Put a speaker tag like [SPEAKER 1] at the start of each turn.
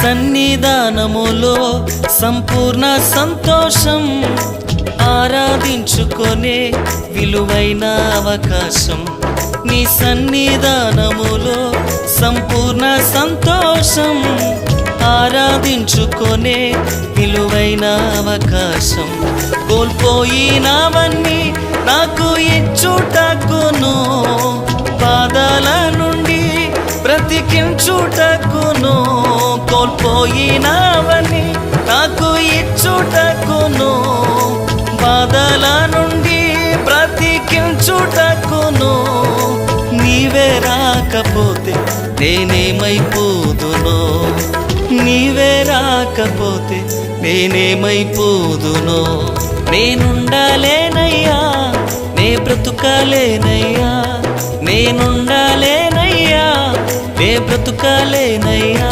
[SPEAKER 1] సన్నిధానములో సంపూర్ణ సంతోషం, ఆరాధించుకొనే విలువైన అవకాశం. నీ సన్నిధానములో సంపూర్ణ సంతోషం, ఆరాధించుకొనే విలువైన అవకాశం. కోల్పోయినవన్నీ నాకు ఇచ్చుటకును, బాధల నుండి బ్రతికించుటకును. కోల్పోయినవన్నీ నాకు ఇచ్చుటకును, బాధల నుండి బ్రతికించుటకును. నీవే రాకపోతే నేనేమైపోదునో, నీవే రాకపోతే నేనేమైపోదునో. నేనుండాలేనయ్యా, నే బ్రతుకాలేనయ్యా, నేనుండాలేనయ్యా, నే బ్రతుకాలేనయ్యా.